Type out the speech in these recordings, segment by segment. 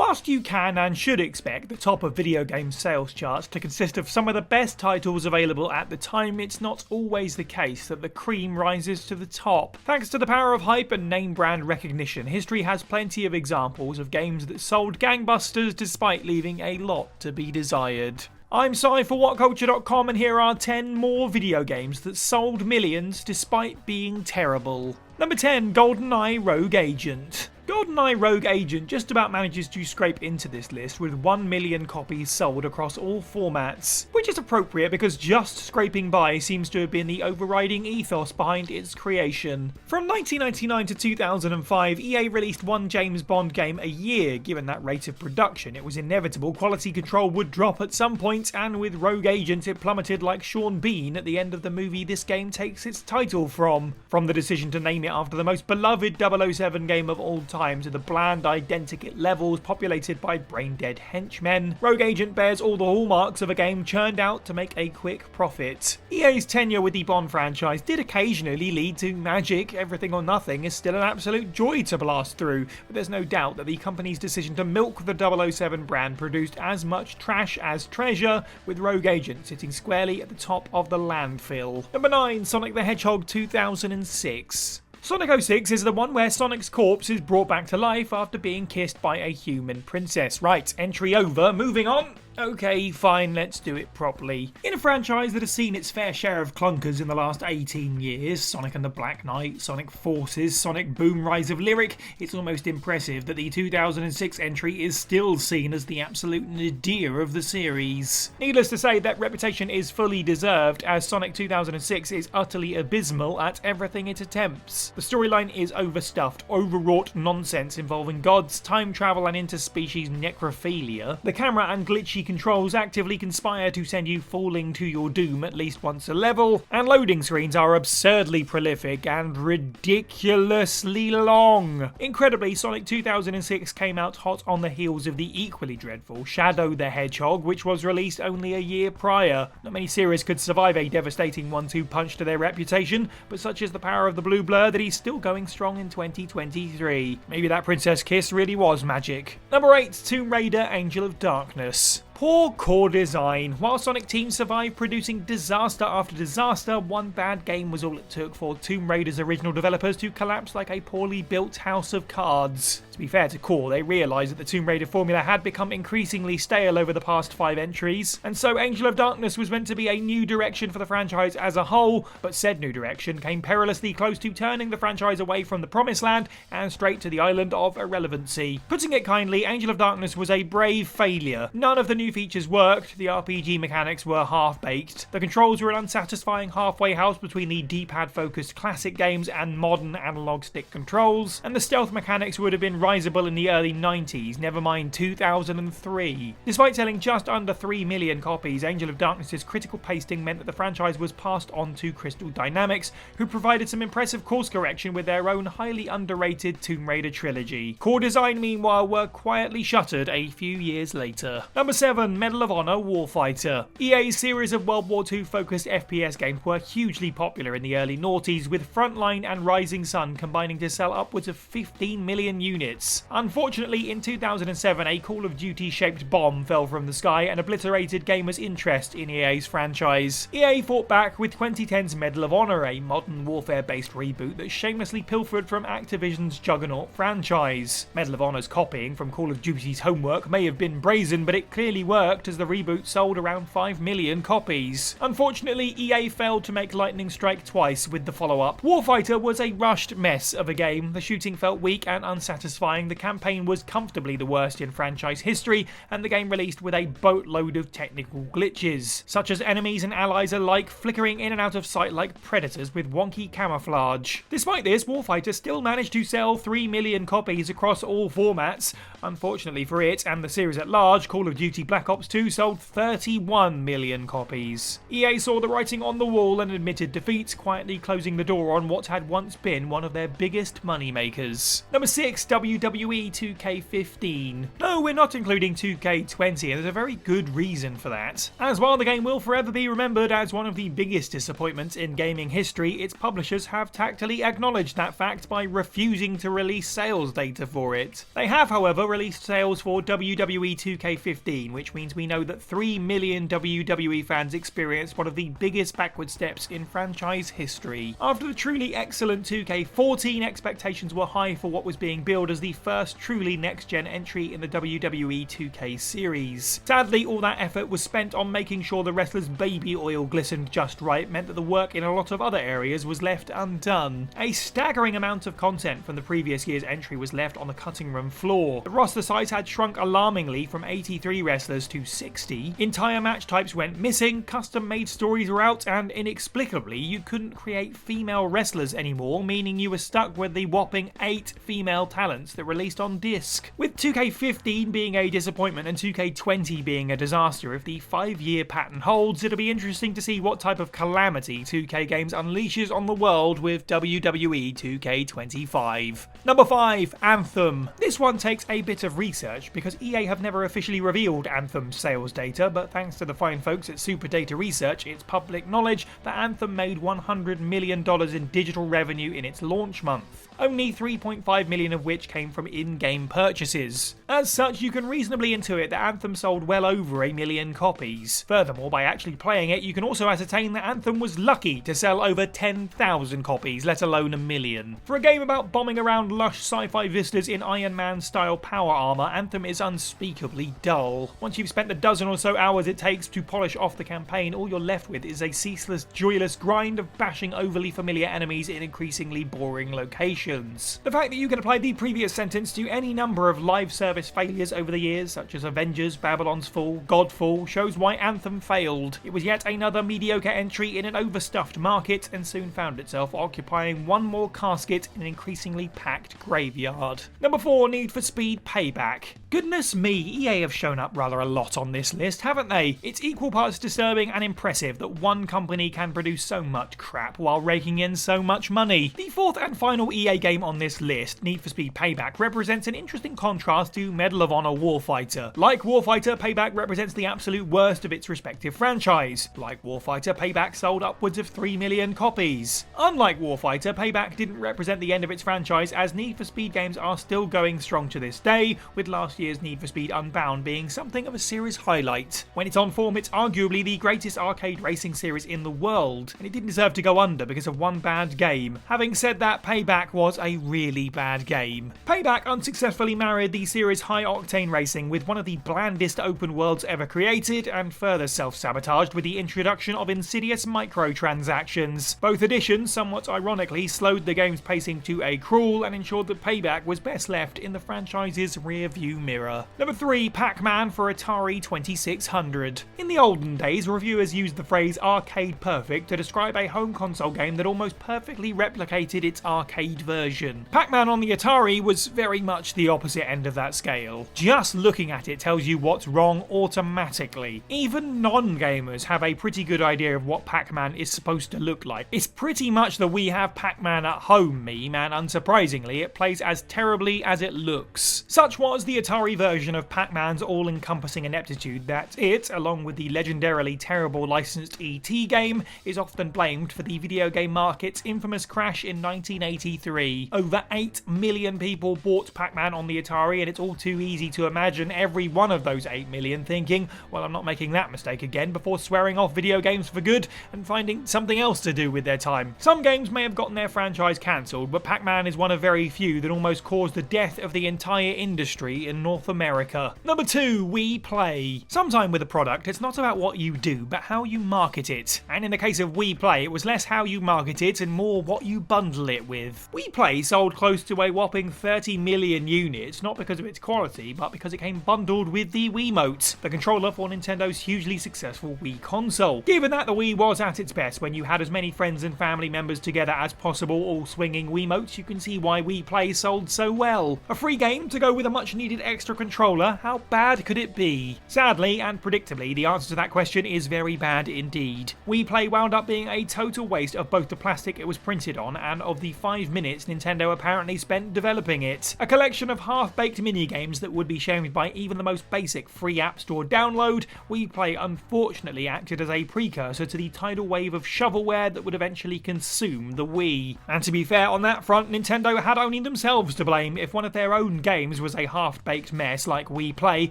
Whilst you can and should expect the top of video game sales charts to consist of some of the best titles available at the time, it's not always the case that the cream rises to the top. Thanks to the power of hype and name brand recognition, history has plenty of examples of games that sold gangbusters despite leaving a lot to be desired. I'm Si for WhatCulture.com, and here are 10 more video games that sold millions despite being terrible. Number 10, GoldenEye Rogue Agent. GoldenEye Rogue Agent just about manages to scrape into this list with 1 million copies sold across all formats, which is appropriate because just scraping by seems to have been the overriding ethos behind its creation. From 1999 to 2005, EA released one James Bond game a year. Given that rate of production, it was inevitable quality control would drop at some point, and with Rogue Agent it plummeted like Sean Bean at the end of the movie this game takes its title from. From the decision to name it after the most beloved 007 game of all time to the bland identikit levels populated by brain-dead henchmen, Rogue Agent bears all the hallmarks of a game churned out to make a quick profit. EA's tenure with the Bond franchise did occasionally lead to magic. Everything or Nothing is still an absolute joy to blast through, but there's no doubt that the company's decision to milk the 007 brand produced as much trash as treasure, with Rogue Agent sitting squarely at the top of the landfill. Number 9, Sonic the Hedgehog 2006. Sonic 06 is the one where Sonic's corpse is brought back to life after being kissed by a human princess. Right, entry over, moving on. Okay, fine, let's do it properly. In a franchise that has seen its fair share of clunkers in the last 18 years, Sonic and the Black Knight, Sonic Forces, Sonic Boom Rise of Lyric, it's almost impressive that the 2006 entry is still seen as the absolute nadir of the series. Needless to say, that reputation is fully deserved, as Sonic 2006 is utterly abysmal at everything it attempts. The storyline is overstuffed, overwrought nonsense involving gods, time travel and interspecies necrophilia. The camera and glitchy controls actively conspire to send you falling to your doom at least once a level, and loading screens are absurdly prolific and ridiculously long. Incredibly, Sonic 2006 came out hot on the heels of the equally dreadful Shadow the Hedgehog, which was released only a year prior. Not many series could survive a devastating 1-2 punch to their reputation, but such is the power of the blue blur that he's still going strong in 2023. Maybe that princess kiss really was magic. Number 8, Tomb Raider Angel of Darkness. Poor core design. While Sonic Team survived producing disaster after disaster, one bad game was all it took for Tomb Raider's original developers to collapse like a poorly built house of cards. To be fair to Core, they realised that the Tomb Raider formula had become increasingly stale over the past 5 entries, and so Angel of Darkness was meant to be a new direction for the franchise as a whole, but said new direction came perilously close to turning the franchise away from the promised land and straight to the island of irrelevancy. Putting it kindly, Angel of Darkness was a brave failure. None of the new features worked, the RPG mechanics were half-baked, the controls were an unsatisfying halfway house between the D-pad focused classic games and modern analog stick controls, and the stealth mechanics would have been risible in the early 90s, never mind 2003. Despite selling just under 3 million copies, Angel of Darkness's critical pasting meant that the franchise was passed on to Crystal Dynamics, who provided some impressive course correction with their own highly underrated Tomb Raider trilogy. Core design, meanwhile, were quietly shuttered a few years later. Number 7, Medal of Honor Warfighter. EA's series of World War II focused FPS games were hugely popular in the early noughties, with Frontline and Rising Sun combining to sell upwards of 15 million units. Unfortunately, in 2007, a Call of Duty shaped bomb fell from the sky and obliterated gamers' interest in EA's franchise. EA fought back with 2010's Medal of Honor, a modern warfare based reboot that shamelessly pilfered from Activision's juggernaut franchise. Medal of Honor's copying from Call of Duty's homework may have been brazen, but it clearly worked, as the reboot sold around 5 million copies. Unfortunately, EA failed to make lightning strike twice with the follow-up. Warfighter was a rushed mess of a game. The shooting felt weak and unsatisfying, the campaign was comfortably the worst in franchise history, and the game released with a boatload of technical glitches, such as enemies and allies alike flickering in and out of sight like predators with wonky camouflage. Despite this, Warfighter still managed to sell 3 million copies across all formats. Unfortunately for it and the series at large, Call of Duty Black Black Ops 2 sold 31 million copies. EA saw the writing on the wall and admitted defeat, quietly closing the door on what had once been one of their biggest moneymakers. Number 6, WWE 2K15. No, we're not including 2K20, and there's a very good reason for that. As while the game will forever be remembered as one of the biggest disappointments in gaming history, its publishers have tactily acknowledged that fact by refusing to release sales data for it. They have, however, released sales for WWE 2K15, which means we know that 3 million WWE fans experienced one of the biggest backward steps in franchise history. After the truly excellent 2K14, expectations were high for what was being billed as the first truly next-gen entry in the WWE 2K series. Sadly, all that effort was spent on making sure the wrestlers' baby oil glistened just right, meant that the work in a lot of other areas was left undone. A staggering amount of content from the previous year's entry was left on the cutting room floor. The roster size had shrunk alarmingly from 83 wrestlers to 60. Entire match types went missing, custom-made stories were out, and inexplicably you couldn't create female wrestlers anymore, meaning you were stuck with the whopping 8 female talents that released on disc. With 2K15 being a disappointment and 2K20 being a disaster, if the 5-year pattern holds, it'll be interesting to see what type of calamity 2K Games unleashes on the world with WWE 2K25. Number 5, Anthem. This one takes a bit of research because EA have never officially revealed Anthem's sales data, but thanks to the fine folks at Super Data Research, it's public knowledge that Anthem made $100 million in digital revenue in its launch month, only 3.5 million of which came from in-game purchases. As such, you can reasonably intuit that Anthem sold well over 1 million copies. Furthermore, by actually playing it, you can also ascertain that Anthem was lucky to sell over 10,000 copies, let alone 1 million. For a game about bombing around lush sci-fi vistas in Iron Man-style power armor, Anthem is unspeakably dull. Once you've spent the dozen or so hours it takes to polish off the campaign, all you're left with is a ceaseless, joyless grind of bashing overly familiar enemies in increasingly boring locations. The fact that you can apply the previous sentence to any number of live service failures over the years, such as Avengers, Babylon's Fall, Godfall, shows why Anthem failed. It was yet another mediocre entry in an overstuffed market, and soon found itself occupying one more casket in an increasingly packed graveyard. Number 4, Need for Speed Payback. Goodness me, EA have shown up rather a lot on this list, haven't they? It's equal parts disturbing and impressive that one company can produce so much crap while raking in so much money. The fourth and final EA game on this list, Need for Speed Payback, represents an interesting contrast to Medal of Honor Warfighter. Like Warfighter, Payback represents the absolute worst of its respective franchise. Like Warfighter, Payback sold upwards of 3 million copies. Unlike Warfighter, Payback didn't represent the end of its franchise, as Need for Speed games are still going strong to this day, with last year's Need for Speed Unbound being something of a series highlight. When it's on form, it's arguably the greatest arcade racing series in the world, and it didn't deserve to go under because of one bad game. Having said that, Payback was a really bad game. Payback unsuccessfully married the series' high-octane racing with one of the blandest open worlds ever created, and further self-sabotaged with the introduction of insidious microtransactions. Both additions, somewhat ironically, slowed the game's pacing to a crawl and ensured that Payback was best left in the franchise's rear-view mirror. Number 3, PacMan for Atari 2600. In the olden days, reviewers used the phrase arcade perfect to describe a home console game that almost perfectly replicated its arcade version. PacMan on the Atari was very much the opposite end of that scale. Just looking at it tells you what's wrong automatically. Even non-gamers have a pretty good idea of what PacMan is supposed to look like. It's pretty much the "we have PacMan at home" meme, and unsurprisingly, it plays as terribly as it looks. Such was the Atari version of Pac-Man's all-encompassing ineptitude that it, along with the legendarily terrible licensed E.T. game, is often blamed for the video game market's infamous crash in 1983. Over 8 million people bought Pac-Man on the Atari, and it's all too easy to imagine every one of those 8 million thinking, well, I'm not making that mistake again, before swearing off video games for good and finding something else to do with their time. Some games may have gotten their franchise cancelled, but Pac-Man is one of very few that almost caused the death of the entire industry in North America. Number 2, We Play. Sometime with a product, it's not about what you do, but how you market it. And in the case of We Play, it was less how you market it and more what you bundle it with. We Play sold close to a whopping 30 million units, not because of its quality, but because it came bundled with the Wiimote, the controller for Nintendo's hugely successful Wii console. Given that the Wii was at its best when you had as many friends and family members together as possible all swinging Wiimotes, you can see why We Play sold so well. A free game to go with a much needed extra controller, how bad could it be? Sadly and predictably, the answer to that question is very bad indeed. Wii Play wound up being a total waste of both the plastic it was printed on and of the 5 minutes Nintendo apparently spent developing it. A collection of half-baked mini-games that would be shamed by even the most basic free App Store download, Wii Play unfortunately acted as a precursor to the tidal wave of shovelware that would eventually consume the Wii. And to be fair on that front, Nintendo had only themselves to blame. If one of their own games was a half-baked mess like Wii Play,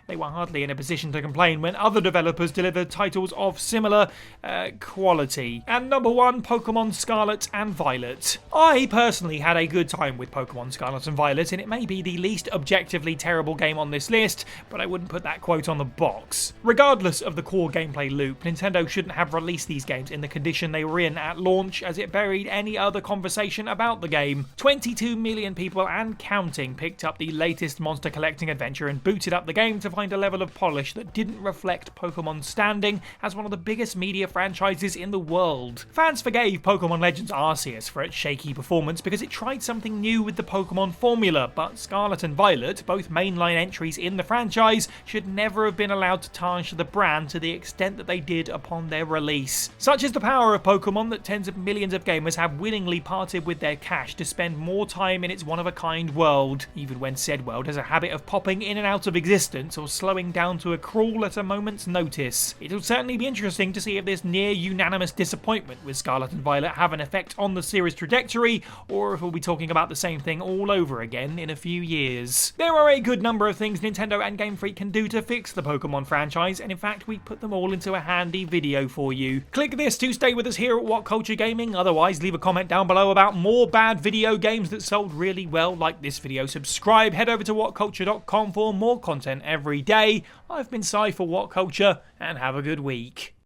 they were hardly in a position to complain when other developers delivered titles of similar quality. And number 1, Pokemon Scarlet and Violet. I personally had a good time with Pokemon Scarlet and Violet, and it may be the least objectively terrible game on this list, but I wouldn't put that quote on the box. Regardless of the core gameplay loop, Nintendo shouldn't have released these games in the condition they were in at launch, as it buried any other conversation about the game. 22 million people and counting picked up the latest monster collecting adventure and booted up the game to find a level of polish that didn't reflect Pokemon's standing as one of the biggest media franchises in the world. Fans forgave Pokemon Legends Arceus for its shaky performance because it tried something new with the Pokemon formula, but Scarlet and Violet, both mainline entries in the franchise, should never have been allowed to tarnish the brand to the extent that they did upon their release. Such is the power of Pokemon that tens of millions of gamers have willingly parted with their cash to spend more time in its one-of-a-kind world, even when said world has a habit of popping in and out of existence or slowing down to a crawl at a moment's notice. It'll certainly be interesting to see if this near-unanimous disappointment with Scarlet and Violet have an effect on the series' trajectory, or if we'll be talking about the same thing all over again in a few years. There are a good number of things Nintendo and Game Freak can do to fix the Pokemon franchise, and in fact we put them all into a handy video for you. Click this to stay with us here at WhatCulture Gaming, otherwise leave a comment down below about more bad video games that sold really well, like this video, subscribe, head over to whatculture.com for more content every day. I've been Si for WhatCulture, and have a good week.